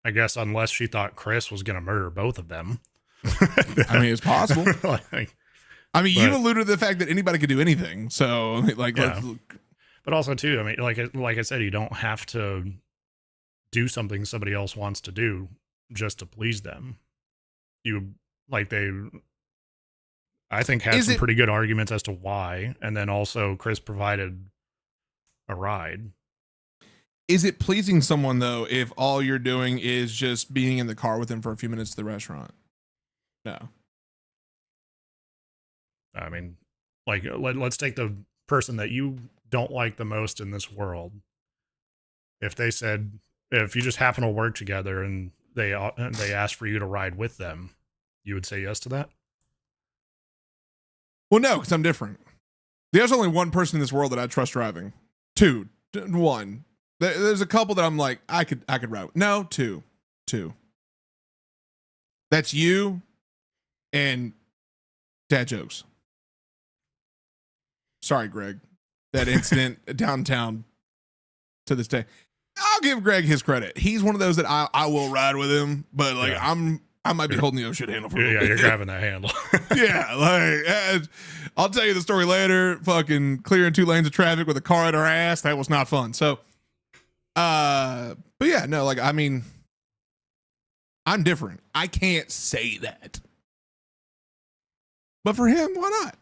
I guess unless she thought Chris was going to murder both of them. I mean, it's possible. You've alluded to the fact that anybody could do anything. So like, yeah. But also too, I mean, like I said, you don't have to do something somebody else wants to do just to please them. I think had some pretty good arguments as to why. And then also Chris provided a ride. Is it pleasing someone though, if all you're doing is just being in the car with them for a few minutes to the restaurant? No. I mean, like, let's take the person that you don't like the most in this world. If they said, if you just happen to work together and they asked for you to ride with them, you would say yes to that? Well, no, because I'm different. There's only one person in this world that I trust driving. One. There's a couple that I'm like, I could ride with. No, two. That's you and dad jokes. Sorry, Greg. That incident downtown to this day. I'll give Greg his credit. He's one of those that I will ride with him, but like I might be holding the shit handle for him. Yeah, you're grabbing that handle. Yeah, like I'll tell you the story later. Fucking clearing 2 lanes of traffic with a car at our ass. That was not fun. So, but yeah, no, like I mean, I'm different. I can't say that. But for him, why not?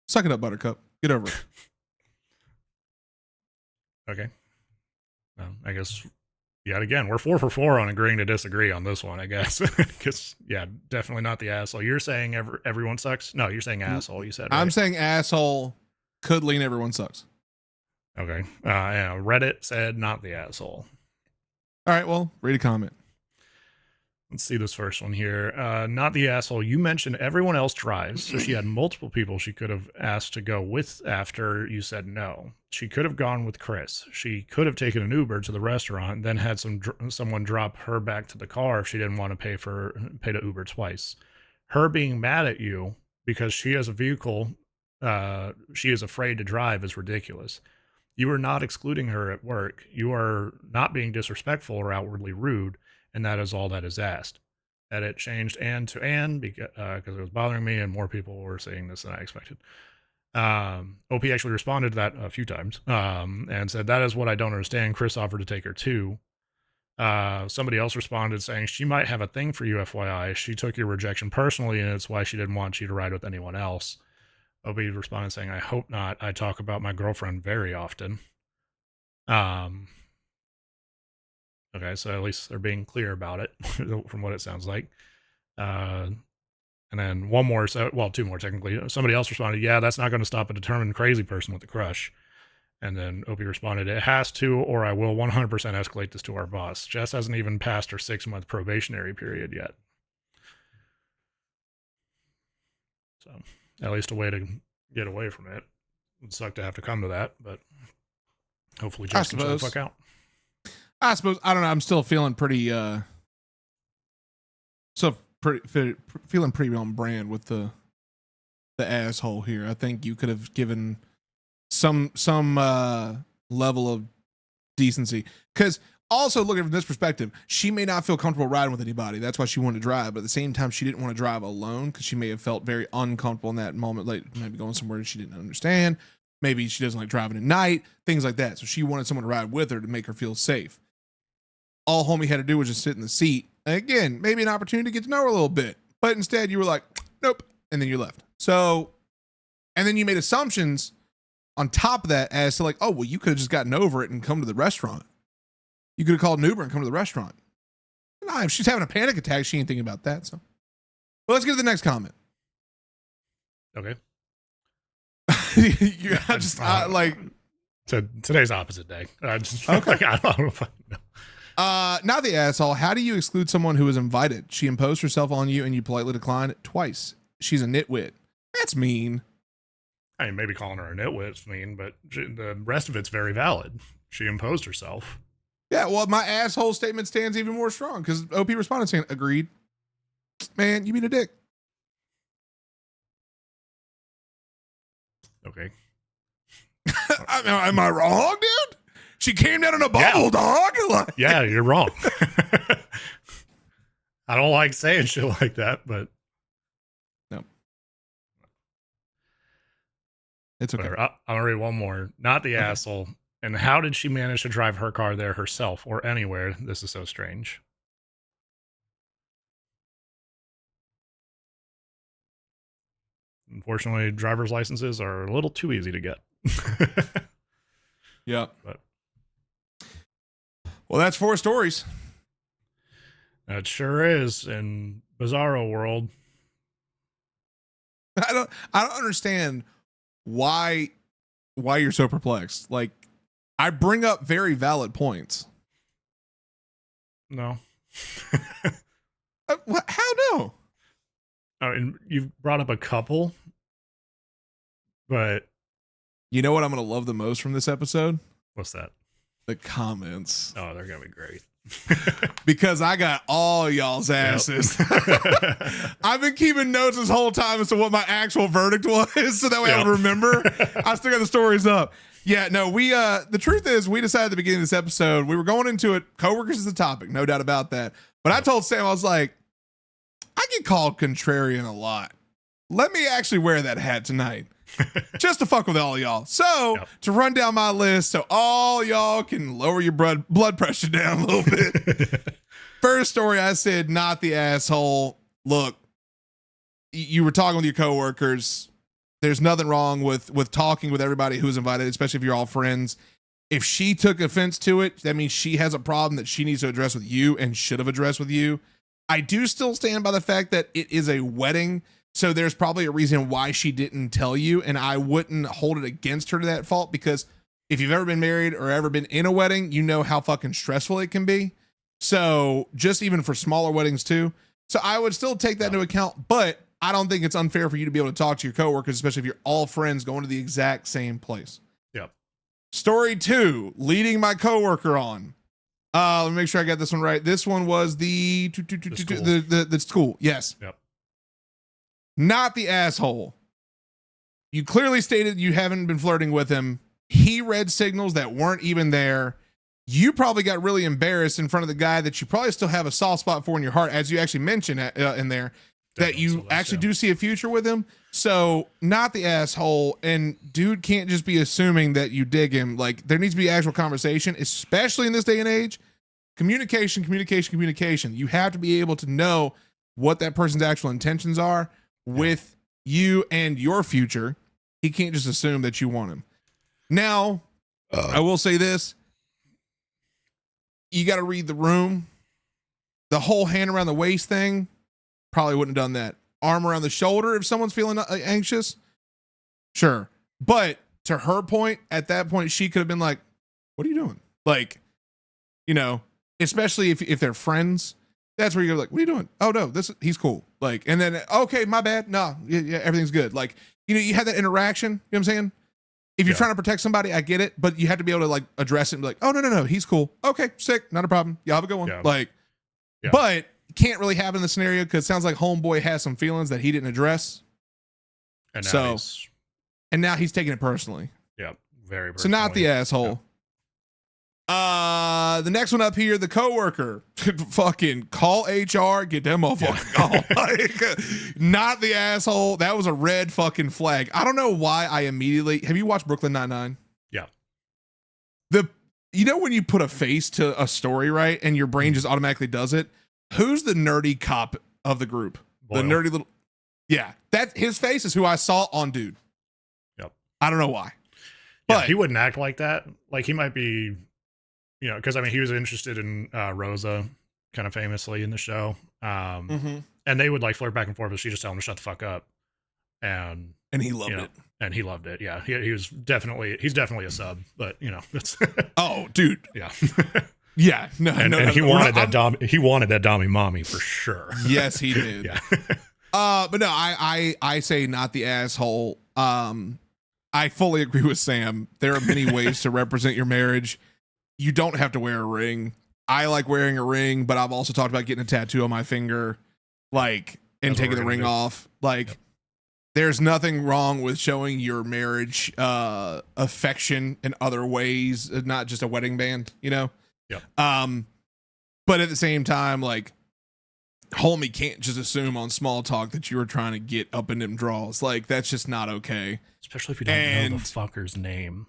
Suck it up, Buttercup. Get over it. Okay. I guess, yet again, we're 4 for 4 on agreeing to disagree on this one, I guess. Because, yeah, definitely not the asshole. You're saying everyone sucks? No, you're saying asshole, you said, right? I'm saying asshole could lean everyone sucks. Okay. Yeah, Reddit said not the asshole. All right, well, read a comment. Let's see this first one here. Not the asshole. You mentioned everyone else drives, so she had multiple people she could have asked to go with after you said no. She could have gone with Chris. She could have taken an Uber to the restaurant, then had someone drop her back to the car if she didn't want to pay to Uber twice. Her being mad at you because she has a vehicle she is afraid to drive is ridiculous. You are not excluding her at work. You are not being disrespectful or outwardly rude. And that is all that is asked. That it changed and to and because it was bothering me, and more people were saying this than I expected. OP actually responded to that a few times and said, that is what I don't understand. Chris offered to take her too. Somebody else responded saying, she might have a thing for you, FYI. She took your rejection personally, and it's why she didn't want you to ride with anyone else. OP responded saying, I hope not. I talk about my girlfriend very often. Okay, so at least they're being clear about it from what it sounds like. And then one more, two more technically. Somebody else responded, yeah, that's not going to stop a determined crazy person with a crush. And then Opie responded, it has to, or I will 100% escalate this to our boss. Jess hasn't even passed her 6-month probationary period yet. So at least a way to get away from it. It would suck to have to come to that, but hopefully Jess can shut the fuck out. I suppose, I don't know. I'm still feeling pretty, feeling pretty on brand with the asshole here. I think you could have given some level of decency, because also looking from this perspective, she may not feel comfortable riding with anybody. That's why she wanted to drive. But at the same time, she didn't want to drive alone because she may have felt very uncomfortable in that moment, like maybe going somewhere she didn't understand. Maybe she doesn't like driving at night, things like that. So she wanted someone to ride with her to make her feel safe. All homie had to do was just sit in the seat. And again, maybe an opportunity to get to know her a little bit. But instead you were like, nope. And then you left. So, and then you made assumptions on top of that as to like, oh, well, you could have just gotten over it and come to the restaurant. You could have called an Uber and come to the restaurant. Nah, if she's having a panic attack, she ain't thinking about that. So, well, let's get to the next comment. Okay. Today's opposite day. Okay. I don't know if I know. Not the asshole. How do you exclude someone who is invited? She imposed herself on you and you politely declined twice. She's a nitwit. That's mean. I mean, maybe calling her a nitwit's mean, but the rest of it's very valid. She imposed herself. Yeah, well, my asshole statement stands even more strong because OP responded saying, agreed. Man, you mean a dick. Okay. Am I wrong, dude? She came down in a bubble, dog. Like, yeah, you're wrong. I don't like saying shit like that, but no, it's okay. I'm gonna read one more. Not the asshole. And how did she manage to drive her car there herself or anywhere? This is so strange. Unfortunately, driver's licenses are a little too easy to get. Yeah. But well, that's 4 stories. It sure is in Bizarro world. I don't understand why you're so perplexed. Like, I bring up very valid points. No. How no? I mean, you've brought up a couple, but you know what I'm going to love the most from this episode? What's that? The comments. Oh, they're going to be great. Because I got all y'all's asses. Yep. I've been keeping notes this whole time as to what my actual verdict was, so that way I would remember. I still got the stories up. Yeah, no, we the truth is we decided at the beginning of this episode, we were going into it, coworkers is the topic, no doubt about that. But I told Sam, I was like, I get called contrarian a lot. Let me actually wear that hat tonight. Just to fuck with all y'all. So to run down my list so all y'all can lower your blood pressure down a little bit. First story, I said, not the asshole. Look, you were talking with your coworkers. There's nothing wrong with talking with everybody who's invited, especially if you're all friends. If she took offense to it, that means she has a problem that she needs to address with you and should have addressed with you. I do still stand by the fact that it is a wedding. So there's probably a reason why she didn't tell you, and I wouldn't hold it against her to that fault, because if you've ever been married or ever been in a wedding, you know how fucking stressful it can be. So just even for smaller weddings too. So I would still take that into account, but I don't think it's unfair for you to be able to talk to your coworkers, especially if you're all friends going to the exact same place. Yep. Story 2, leading my coworker on. Let me make sure I got this one right. This one was the school. Yes. Yep. Not the asshole. You clearly stated you haven't been flirting with him. He read signals that weren't even there. You probably got really embarrassed in front of the guy that you probably still have a soft spot for in your heart, as you actually mentioned in there, that you actually do see a future with him. So not the asshole. And dude can't just be assuming that you dig him. Like, there needs to be actual conversation, especially in this day and age. Communication. You have to be able to know what that person's actual intentions are with you and your future. He can't just assume that you want him. Now, I will say this. You got to read the room. The whole hand around the waist thing, probably wouldn't have done that. Arm around the shoulder if someone's feeling anxious, sure. But to her point, at that point, she could have been like, what are you doing? Like, you know, especially if they're friends, that's where you're like, what are you doing? Oh no, he's cool. Like, and then, okay, my bad. No, yeah, everything's good. Like, you know, you had that interaction, you know what I'm saying? If you're trying to protect somebody, I get it, but you have to be able to like address it and be like, oh no, he's cool. Okay, sick, not a problem. Y'all have a good one. Yeah. Like, but can't really happen in the scenario because it sounds like homeboy has some feelings that he didn't address. And now so, and now he's taking it personally. Yeah, very personally. So not the asshole. The next one up here, the coworker. Fucking call HR, get them off on call. Like, not the asshole. That was a red fucking flag. I don't know why I immediately. Have you watched Brooklyn Nine-Nine? Yeah. You know when you put a face to a story, right, and your brain just automatically does it? Who's the nerdy cop of the group? Boyle. The nerdy little. Yeah, that his face is who I saw on dude. Yep. I don't know why. Yeah, But he wouldn't act like that. Like, he might be, you know, because I mean, he was interested in Rosa, kind of famously in the show. And they would like flirt back and forth, but she just tell him to shut the fuck up. And he loved it. And he loved it. Yeah. He's definitely a sub, but you know, that's oh, dude. Yeah. Yeah. No, and he wanted that Dommy mommy for sure. Yes, he did. Yeah. But no, I say not the asshole. I fully agree with Sam. There are many ways to represent your marriage. You don't have to wear a ring. I like wearing a ring, but I've also talked about getting a tattoo on my finger, like, and taking the ring off. Like, there's nothing wrong with showing your marriage affection in other ways, not just a wedding band, you know? Yep. But at the same time, like, homie can't just assume on small talk that you were trying to get up in them draws. Like, that's just not okay. Especially if you don't know the fucker's name.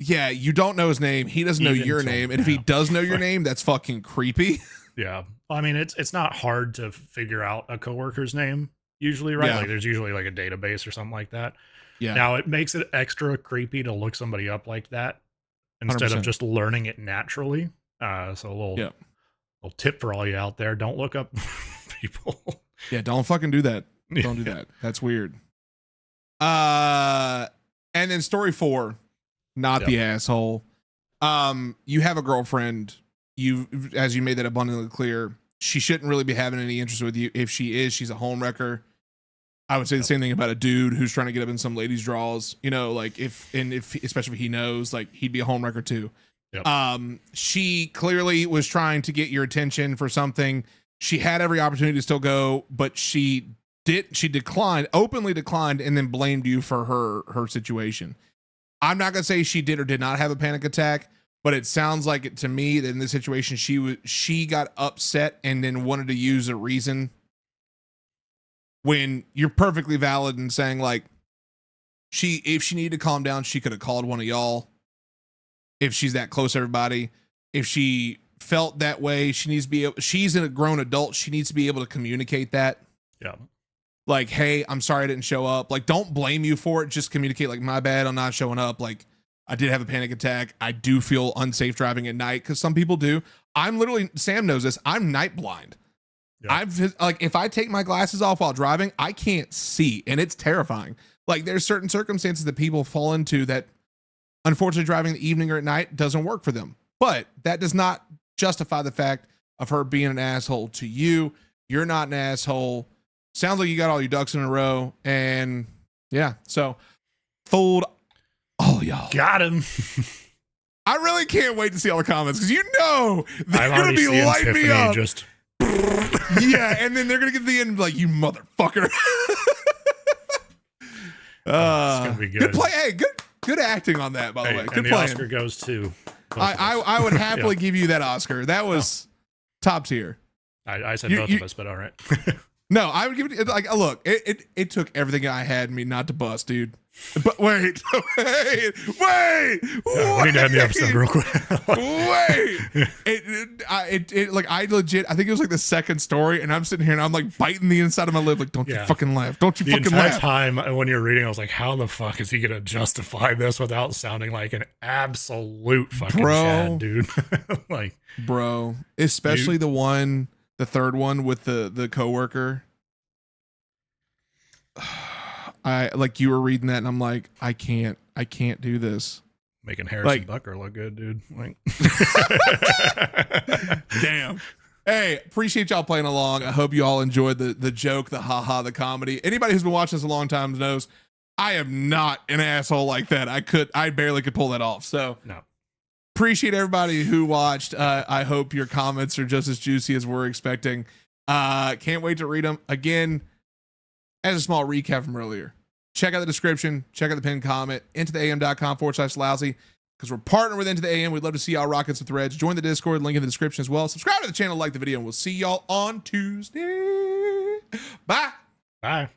Yeah, you don't know his name. He doesn't know your name. And if he does know your name, that's fucking creepy. Yeah. I mean, it's not hard to figure out a coworker's name usually, right? Yeah. Like, there's usually like a database or something like that. Yeah. Now, it makes it extra creepy to look somebody up like that instead 100%. of just learning it naturally. So a little tip for all you out there: don't look up people. Yeah, don't fucking do that. Don't do that. That's weird. And then story 4, not the asshole. You have a girlfriend. As you made that abundantly clear, she shouldn't really be having any interest with you. If she is, she's a home wrecker. I would say the same thing about a dude who's trying to get up in some ladies' draws. You know, like if especially if he knows, like, he'd be a home wrecker too. Yep. She clearly was trying to get your attention for something. She had every opportunity to still go, but she openly declined, and then blamed you for her situation. I'm not gonna say she did or did not have a panic attack, but it sounds like it to me that in this situation she got upset and then wanted to use a reason when you're perfectly valid in saying, like, if she needed to calm down, she could have called one of y'all. If she's that close to everybody, if she felt that way, she's a grown adult. She needs to be able to communicate that. Yeah. Like, hey, I'm sorry I didn't show up. Like, don't blame you for it. Just communicate, like, my bad, I'm not showing up. Like, I did have a panic attack. I do feel unsafe driving at night, because some people do. Sam knows this. I'm night blind. Yeah. If I take my glasses off while driving, I can't see, and it's terrifying. Like, there's certain circumstances that people fall into that, unfortunately, driving in the evening or at night doesn't work for them. But that does not justify the fact of her being an asshole to you. You're not an asshole. Sounds like you got all your ducks in a row. And yeah, so fooled all y'all. Got him. I really can't wait to see all the comments because they're I'm going to be seeing lighting me Tiffany up. just Yeah, and then they're going to get to the end and be like, you motherfucker. it's gonna be good. Good play. Hey, good acting on that, by the way. Good and the play. Oscar goes to both of us. I would happily give you that Oscar. That was top tier. I said both of us, but all right. No, I would give it like look. It took everything I had in me not to bust, dude. But wait. We need to end the episode real quick. I legit. I think it was like the second story, and I'm sitting here and I'm like biting the inside of my lip, like, don't you fucking laugh, don't you the fucking entire laugh. time when you're reading, I was like, how the fuck is he gonna justify this without sounding like an absolute fucking Chad, dude? Like, bro, especially the third one with the coworker. I like you were reading that and I'm like, I can't do this. making Harrison Bucker look good, dude. Like, damn. Hey, appreciate y'all playing along. I hope you all enjoyed the joke, the haha, the comedy. Anybody who's been watching this a long time knows I am not an asshole like that. I barely could pull that off. So no. Appreciate everybody who watched. I hope your comments are just as juicy as we're expecting. Can't wait to read them. Again, as a small recap from earlier, check out the description, check out the pinned comment, intotheam.com/lousy, because we're partnering with Into the AM. We'd love to see y'all rocking some threads. Join the Discord, link in the description as well. Subscribe to the channel, like the video, and we'll see y'all on Tuesday. Bye. Bye.